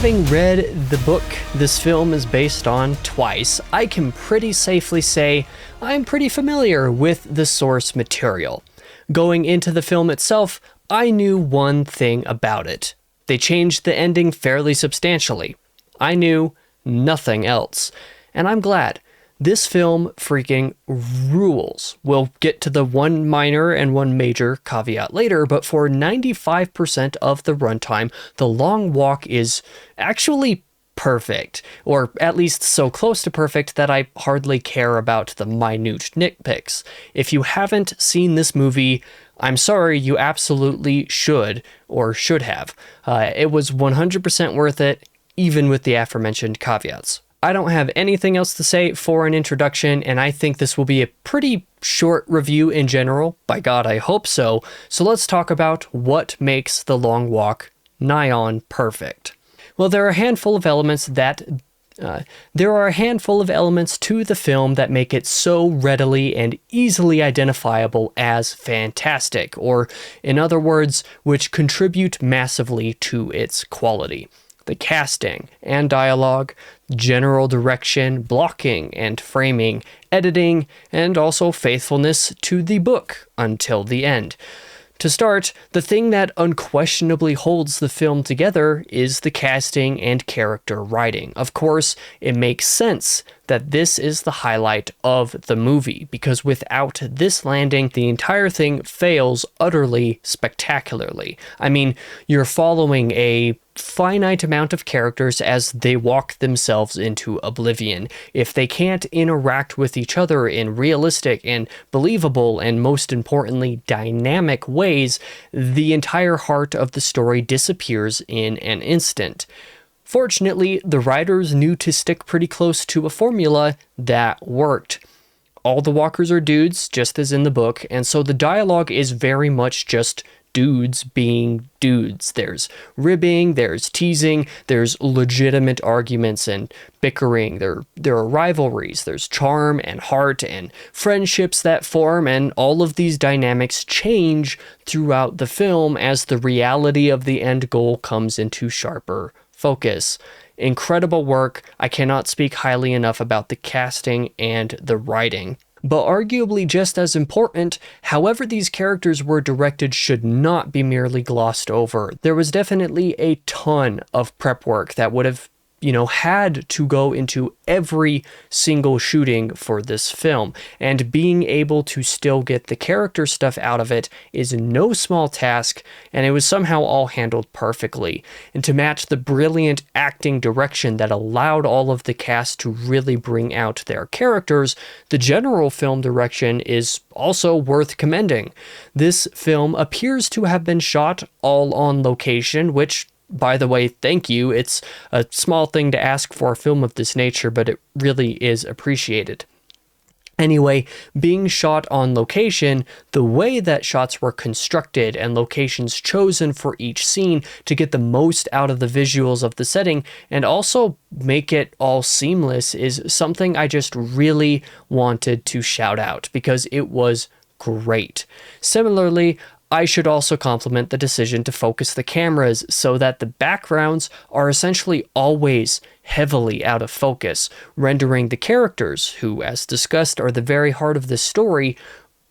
Having read the book this film is based on twice, I can pretty safely say I'm pretty familiar with the source material. Going into the film itself, I knew one thing about it. They changed the ending fairly substantially. I knew nothing else. And I'm glad. This film freaking rules. We'll get to the one minor and one major caveat later, but for 95% of the runtime, The Long Walk is actually perfect, or at least so close to perfect that I hardly care about the minute nitpicks. If you haven't seen this movie, I'm sorry, you absolutely should, or should have. It was 100% worth it, even with the aforementioned caveats. I don't have anything else to say for an introduction, and I think this will be a pretty short review in general. By God, I hope so. So let's talk about what makes The Long Walk nigh on perfect. Well, there are a handful of elements to the film that make it so readily and easily identifiable as fantastic, or in other words, which contribute massively to its quality. The casting and dialogue, general direction, blocking and framing, editing, and also faithfulness to the book until the end. To start, the thing that unquestionably holds the film together is the casting and character writing. Of course, it makes sense that this is the highlight of the movie, because without this landing, the entire thing fails utterly spectacularly. I mean, you're following a finite amount of characters as they walk themselves into oblivion. If they can't interact with each other in realistic and believable and most importantly dynamic ways, the entire heart of the story disappears in an instant. Fortunately, the writers knew to stick pretty close to a formula that worked. All the walkers are dudes, just as in the book, and so the dialogue is very much just dudes being dudes. There's ribbing, there's teasing, there's legitimate arguments and bickering, there are rivalries, there's charm and heart and friendships that form, and all of these dynamics change throughout the film as the reality of the end goal comes into sharper focus. Incredible work. I cannot speak highly enough about the casting and the writing. But arguably just as important, however these characters were directed should not be merely glossed over. There was definitely a ton of prep work that would have, had to go into every single shooting for this film, and being able to still get the character stuff out of it is no small task, and it was somehow all handled perfectly. And to match the brilliant acting direction that allowed all of the cast to really bring out their characters, the general film direction is also worth commending. This film appears to have been shot all on location, which, by the way, thank you. It's a small thing to ask for a film of this nature, but it really is appreciated. Anyway, being shot on location, the way that shots were constructed and locations chosen for each scene to get the most out of the visuals of the setting and also make it all seamless is something I just really wanted to shout out because it was great. Similarly, I should also compliment the decision to focus the cameras so that the backgrounds are essentially always heavily out of focus, rendering the characters, who, as discussed, are the very heart of this story,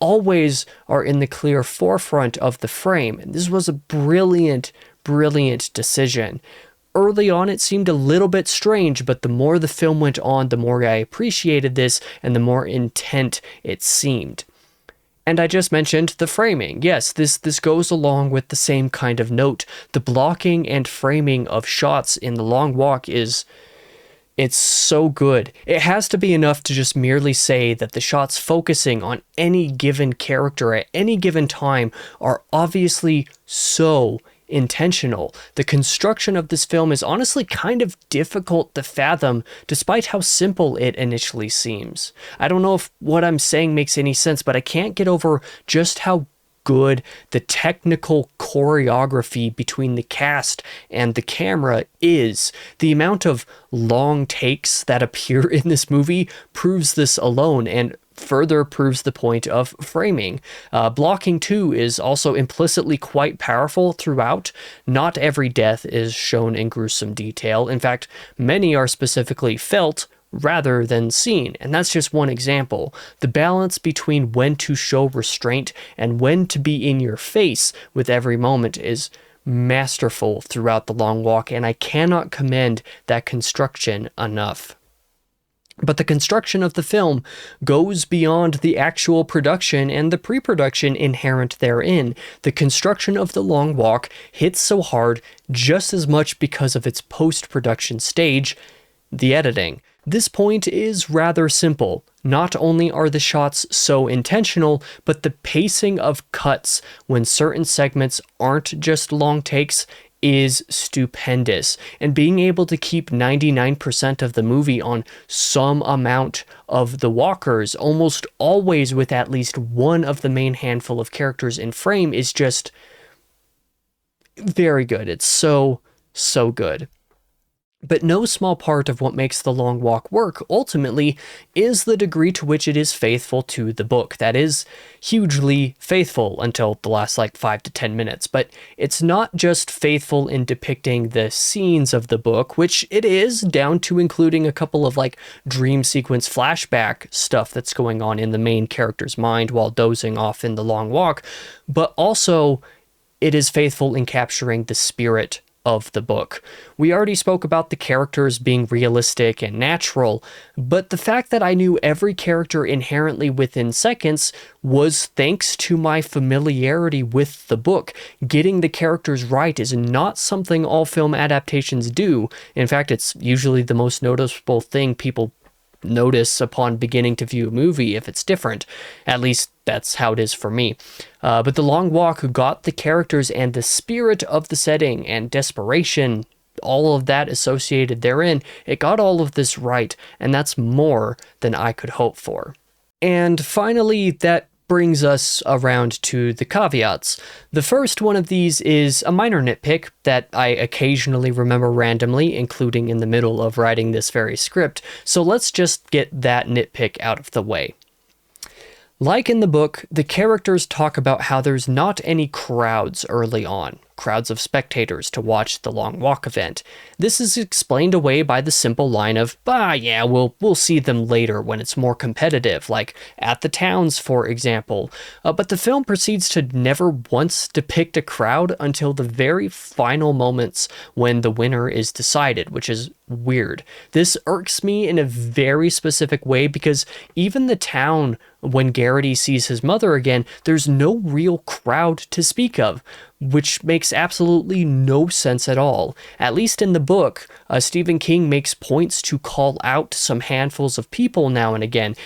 always are in the clear forefront of the frame. And this was a brilliant decision. Early on, it seemed a little bit strange, but the more the film went on, the more I appreciated this and the more intent it seemed. And I just mentioned the framing. Yes, this goes along with the same kind of note. The blocking and framing of shots in The Long Walk it's so good. It has to be enough to just merely say that the shots focusing on any given character at any given time are obviously so intentional. The construction of this film is honestly kind of difficult to fathom, despite how simple it initially seems. I don't know if what I'm saying makes any sense, but I can't get over just how good the technical choreography between the cast and the camera is. The amount of long takes that appear in this movie proves this alone, and further proves the point of framing. Blocking, too, is also implicitly quite powerful throughout. Not every death is shown in gruesome detail. In fact, many are specifically felt rather than seen, and that's just one example. The balance between when to show restraint and when to be in your face with every moment is masterful throughout The Long Walk, and I cannot commend that construction enough. But the construction of the film goes beyond the actual production and the pre-production inherent therein. The construction of The Long Walk hits so hard just as much because of its post-production stage, the editing. This point is rather simple. Not only are the shots so intentional, but the pacing of cuts when certain segments aren't just long takes is stupendous. And being able to keep 99% of the movie on some amount of the walkers, almost always with at least one of the main handful of characters in frame, is just very good. It's so good. But no small part of what makes The Long Walk work, ultimately, is the degree to which it is faithful to the book. That is hugely faithful until the last 5 to 10 minutes. But it's not just faithful in depicting the scenes of the book, which it is, down to including a couple of dream sequence flashback stuff that's going on in the main character's mind while dozing off in The Long Walk, but also it is faithful in capturing the spirit of the book. We already spoke about the characters being realistic and natural, but the fact that I knew every character inherently within seconds was thanks to my familiarity with the book. Getting the characters right is not something all film adaptations do. In fact, it's usually the most noticeable thing people notice upon beginning to view a movie if it's different. At least that's how it is for me. But The Long Walk got the characters and the spirit of the setting and desperation, all of that associated therein. It got all of this right, and that's more than I could hope for. And finally, that brings us around to the caveats. The first one of these is a minor nitpick that I occasionally remember randomly, including in the middle of writing this very script, so let's just get that nitpick out of the way. Like in the book, the characters talk about how there's not any crowds early on, crowds of spectators to watch the Long Walk event. This is explained away by the simple line of, yeah, we'll see them later when it's more competitive, like at the towns, for example. But the film proceeds to never once depict a crowd until the very final moments when the winner is decided, which is weird. This irks me in a very specific way because even the town, when Garrity sees his mother again, there's no real crowd to speak of, which makes absolutely no sense at all. At least in the book, Stephen King makes points to call out some handfuls of people now and again,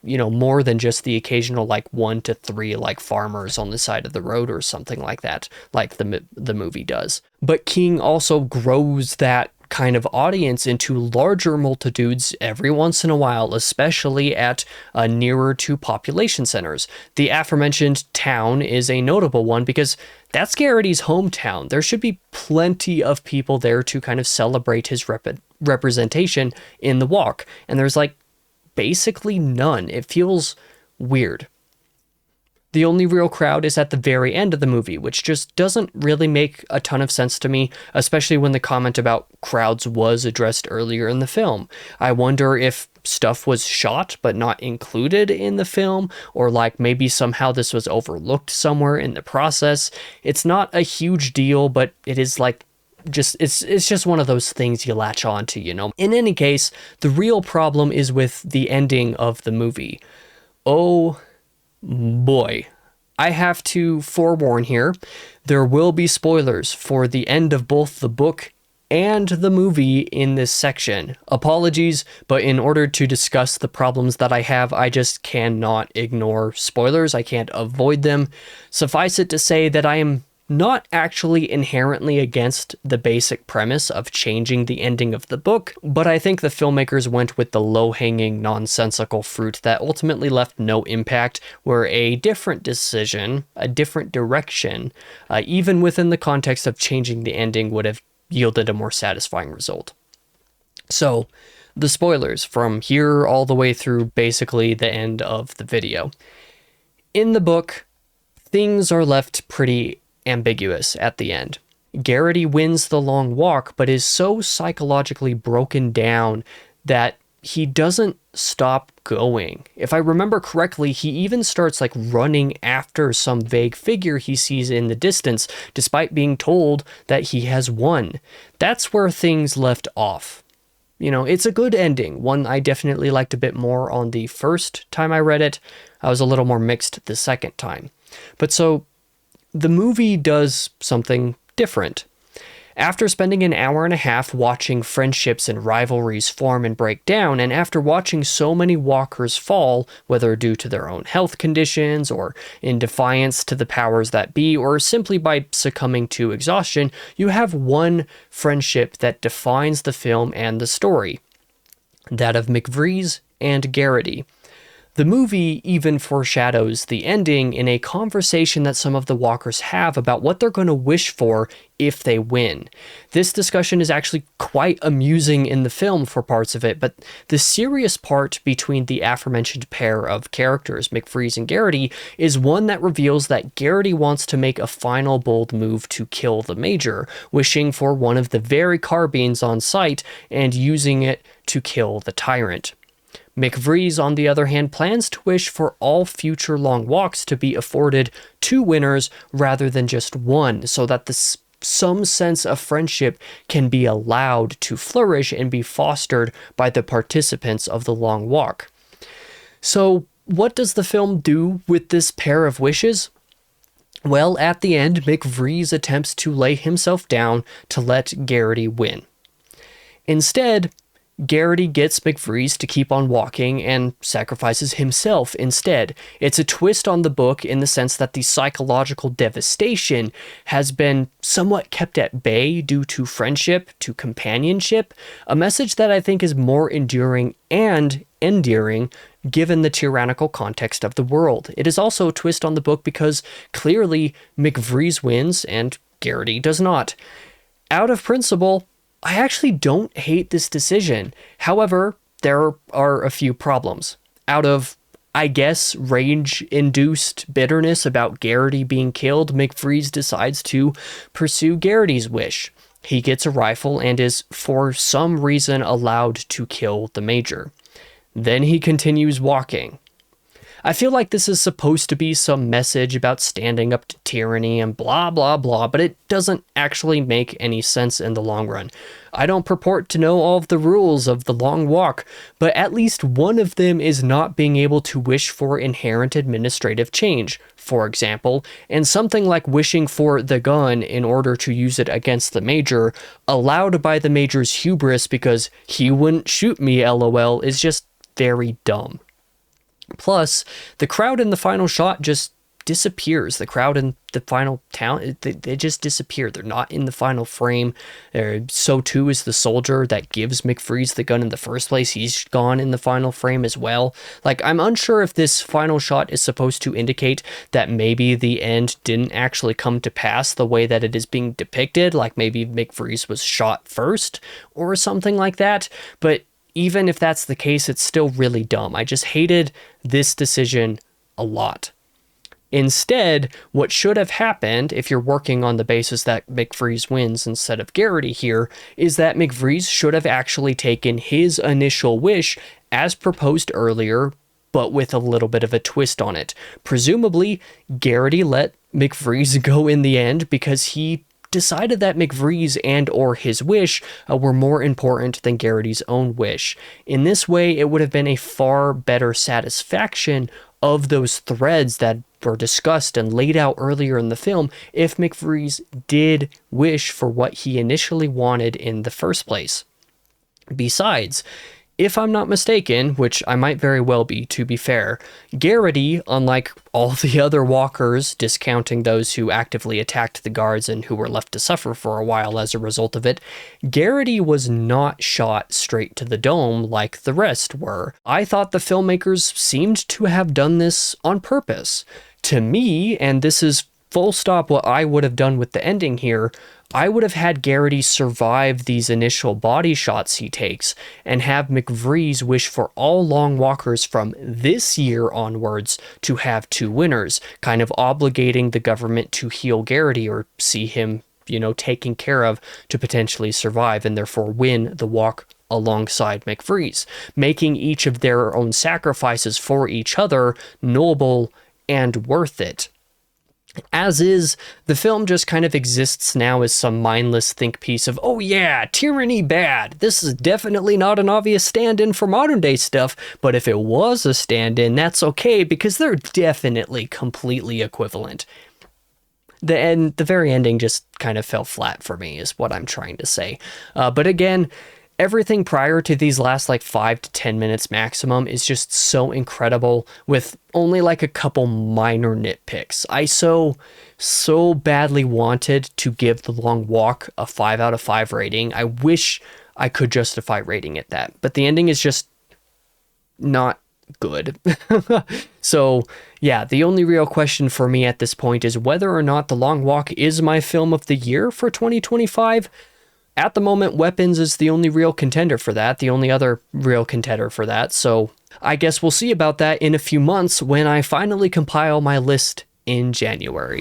more than just the occasional 1 to 3 farmers on the side of the road or something like that, like the movie does. But King also grows that kind of audience into larger multitudes every once in a while, especially at nearer to population centers. The aforementioned town is a notable one because that's Garrity's hometown. There should be plenty of people there to kind of celebrate his representation in the walk, and there's basically none. It feels weird. The only real crowd is at the very end of the movie, which just doesn't really make a ton of sense to me, especially when the comment about crowds was addressed earlier in the film. I wonder if stuff was shot but not included in the film, or maybe somehow this was overlooked somewhere in the process. It's not a huge deal, but it is it's just one of those things you latch on to, In any case, the real problem is with the ending of the movie. Oh boy, I have to forewarn here, there will be spoilers for the end of both the book and the movie in this section. Apologies, but in order to discuss the problems that I have, I just cannot ignore spoilers. I can't avoid them. Suffice it to say that I am not actually inherently against the basic premise of changing the ending of the book, but I think the filmmakers went with the low-hanging, nonsensical fruit that ultimately left no impact, where a different decision, a different direction, even within the context of changing the ending, would have yielded a more satisfying result. So, the spoilers from here all the way through basically the end of the video. In the book, things are left pretty ambiguous at the end. Garrity wins the long walk, but is so psychologically broken down that he doesn't stop going. If I remember correctly, he even starts like running after some vague figure he sees in the distance, despite being told that he has won. That's where things left off. You know, it's a good ending, one I definitely liked a bit more on the first time I read it. I was a little more mixed the second time. But so, the movie does something different. After spending an hour and a half watching friendships and rivalries form and break down, and after watching so many walkers fall, whether due to their own health conditions, or in defiance to the powers that be, or simply by succumbing to exhaustion, you have one friendship that defines the film and the story. That of McVrees and Garrity. The movie even foreshadows the ending in a conversation that some of the walkers have about what they're going to wish for if they win. This discussion is actually quite amusing in the film for parts of it, but the serious part between the aforementioned pair of characters, McVrees and Garrity, is one that reveals that Garrity wants to make a final bold move to kill the Major, wishing for one of the very carbines on site and using it to kill the tyrant. McVrees, on the other hand, plans to wish for all future long walks to be afforded 2 winners rather than just one, so that some sense of friendship can be allowed to flourish and be fostered by the participants of the long walk. So, what does the film do with this pair of wishes? Well, at the end, McVrees attempts to lay himself down to let Garrity win. Instead, Garrity gets McVrees to keep on walking and sacrifices himself instead. It's a twist on the book in the sense that the psychological devastation has been somewhat kept at bay due to friendship, to companionship, a message that I think is more enduring and endearing given the tyrannical context of the world. It is also a twist on the book because clearly McVrees wins and Garrity does not. Out of principle, I actually don't hate this decision. However, there are a few problems. Out of, I guess, rage-induced bitterness about Garrity being killed, McVrees decides to pursue Garrity's wish. He gets a rifle and is, for some reason, allowed to kill the Major. Then he continues walking. I feel like this is supposed to be some message about standing up to tyranny and blah blah blah, but it doesn't actually make any sense in the long run. I don't purport to know all of the rules of the long walk, but at least one of them is not being able to wish for inherent administrative change, for example, and something like wishing for the gun in order to use it against the Major, allowed by the Major's hubris because he wouldn't shoot me LOL, is just very dumb. Plus, the crowd in the final shot just disappears. The crowd in the final town, they just disappear. They're not in the final frame. So too is the soldier that gives McVrees the gun in the first place. He's gone in the final frame as well. Like, I'm unsure if this final shot is supposed to indicate that maybe the end didn't actually come to pass the way that it is being depicted. Like maybe McVrees was shot first or something like that. But even if that's the case, it's still really dumb. I just hated this decision a lot. Instead, what should have happened, if you're working on the basis that McVrees wins instead of Garrity here, is that McVrees should have actually taken his initial wish as proposed earlier, but with a little bit of a twist on it. Presumably, Garrity let McVrees go in the end because he decided that McVrees and or his wish were more important than Garrity's own wish. In this way, it would have been a far better satisfaction of those threads that were discussed and laid out earlier in the film if McVrees did wish for what he initially wanted in the first place. Besides, if I'm not mistaken, which I might very well be, to be fair, Garrity, unlike all the other walkers, discounting those who actively attacked the guards and who were left to suffer for a while as a result of it, Garrity was not shot straight to the dome like the rest were. I thought the filmmakers seemed to have done this on purpose. To me, and this is full stop, what I would have done with the ending here, I would have had Garrity survive these initial body shots he takes and have McVrees wish for all long walkers from this year onwards to have 2 winners, kind of obligating the government to heal Garrity or see him, taken care of to potentially survive and therefore win the walk alongside McVrees, making each of their own sacrifices for each other noble and worth it. As is, the film just kind of exists now as some mindless think piece of, oh yeah, tyranny bad. This is definitely not an obvious stand-in for modern day stuff, but if it was a stand-in, that's okay because they're definitely completely equivalent. The very ending just kind of fell flat for me is what I'm trying to say. But again, everything prior to these last 5 to 10 minutes maximum is just so incredible with only a couple minor nitpicks. I so badly wanted to give The Long Walk a 5 out of 5 rating. I wish I could justify rating it that, but the ending is just not good. So yeah, the only real question for me at this point is whether or not The Long Walk is my film of the year for 2025. At the moment, Weapons is the only real contender for that, the only other real contender for that, so I guess we'll see about that in a few months when I finally compile my list in January.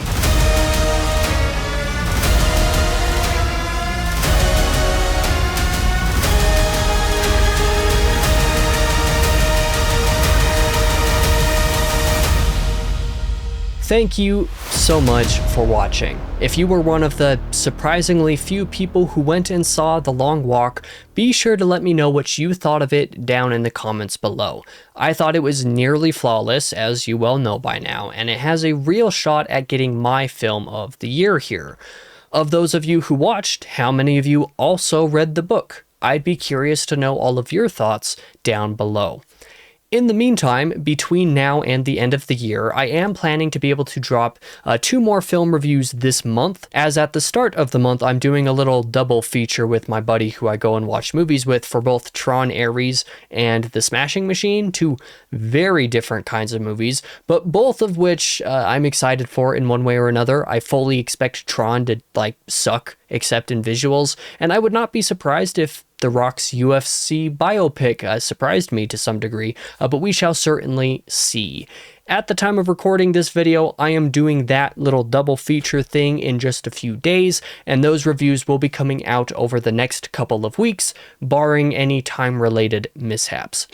Thank you so much for watching. If you were one of the surprisingly few people who went and saw The Long Walk, be sure to let me know what you thought of it down in the comments below. I thought it was nearly flawless, as you well know by now, and it has a real shot at getting my film of the year here. Of those of you who watched, how many of you also read the book? I'd be curious to know all of your thoughts down below. In the meantime, between now and the end of the year, I am planning to be able to drop 2 more film reviews this month, as at the start of the month I'm doing a little double feature with my buddy who I go and watch movies with for both Tron Ares and The Smashing Machine, 2 very different kinds of movies, but both of which I'm excited for in one way or another. I fully expect Tron to suck except in visuals, and I would not be surprised if The Rock's UFC biopic surprised me to some degree, but we shall certainly see. At the time of recording this video, I am doing that little double feature thing in just a few days, and those reviews will be coming out over the next couple of weeks, barring any time-related mishaps.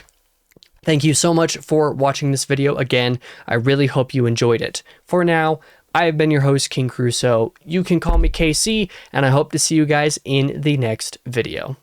Thank you so much for watching this video again. I really hope you enjoyed it. For now, I have been your host, King Crusoe. You can call me KC, and I hope to see you guys in the next video.